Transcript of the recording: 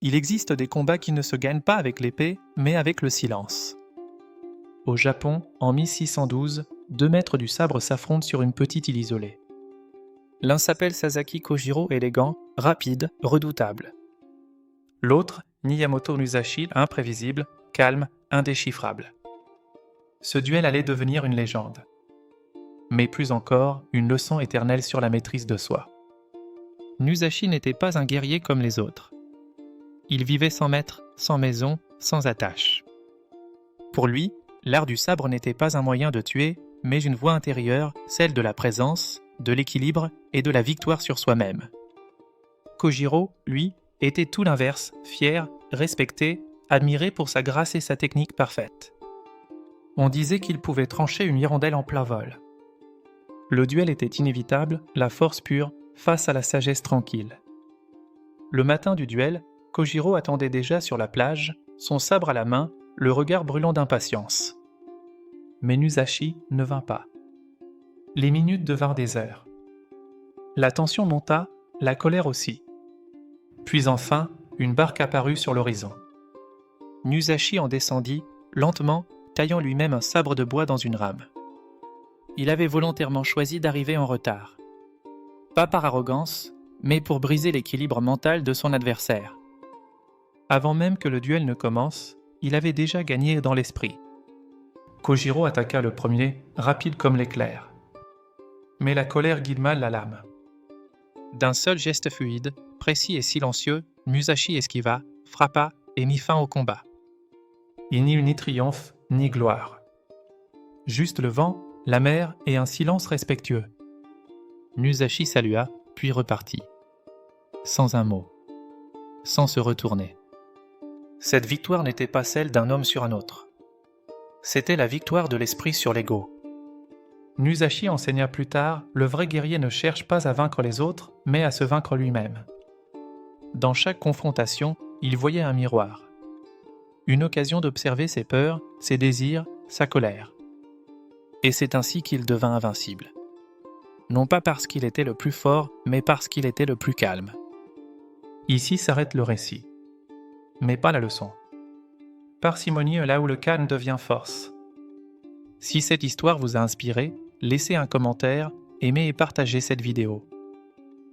Il existe des combats qui ne se gagnent pas avec l'épée, mais avec le silence. Au Japon, en 1612, 2 maîtres du sabre s'affrontent sur une petite île isolée. L'un s'appelle Sasaki Kojiro, élégant, rapide, redoutable. L'autre, Miyamoto Musashi, imprévisible, calme, indéchiffrable. Ce duel allait devenir une légende. Mais plus encore, une leçon éternelle sur la maîtrise de soi. Musashi n'était pas un guerrier comme les autres. Il vivait sans maître, sans maison, sans attache. Pour lui, l'art du sabre n'était pas un moyen de tuer, mais une voie intérieure, celle de la présence, de l'équilibre et de la victoire sur soi-même. Kojiro, lui, était tout l'inverse, fier, respecté, admiré pour sa grâce et sa technique parfaite. On disait qu'il pouvait trancher une hirondelle en plein vol. Le duel était inévitable, la force pure, face à la sagesse tranquille. Le matin du duel, Kojiro attendait déjà sur la plage, son sabre à la main, le regard brûlant d'impatience. Mais Musashi ne vint pas. Les minutes devinrent des heures. La tension monta, la colère aussi. Puis enfin, une barque apparut sur l'horizon. Musashi en descendit, lentement, taillant lui-même un sabre de bois dans une rame. Il avait volontairement choisi d'arriver en retard. Pas par arrogance, mais pour briser l'équilibre mental de son adversaire. Avant même que le duel ne commence, il avait déjà gagné dans l'esprit. Kojiro attaqua le premier, rapide comme l'éclair. Mais la colère guide mal la lame. D'un seul geste fluide, précis et silencieux, Musashi esquiva, frappa et mit fin au combat. Il n'y eut ni triomphe, ni gloire. Juste le vent, la mer et un silence respectueux. Musashi salua, puis repartit. Sans un mot. Sans se retourner. Cette victoire n'était pas celle d'un homme sur un autre. C'était la victoire de l'esprit sur l'ego. Musashi enseigna plus tard, le vrai guerrier ne cherche pas à vaincre les autres, mais à se vaincre lui-même. Dans chaque confrontation, il voyait un miroir. Une occasion d'observer ses peurs, ses désirs, sa colère. Et c'est ainsi qu'il devint invincible. Non pas parce qu'il était le plus fort, mais parce qu'il était le plus calme. Ici s'arrête le récit. Mais pas la leçon. Parcimonie là où le calme devient force. Si cette histoire vous a inspiré, laissez un commentaire, aimez et partagez cette vidéo.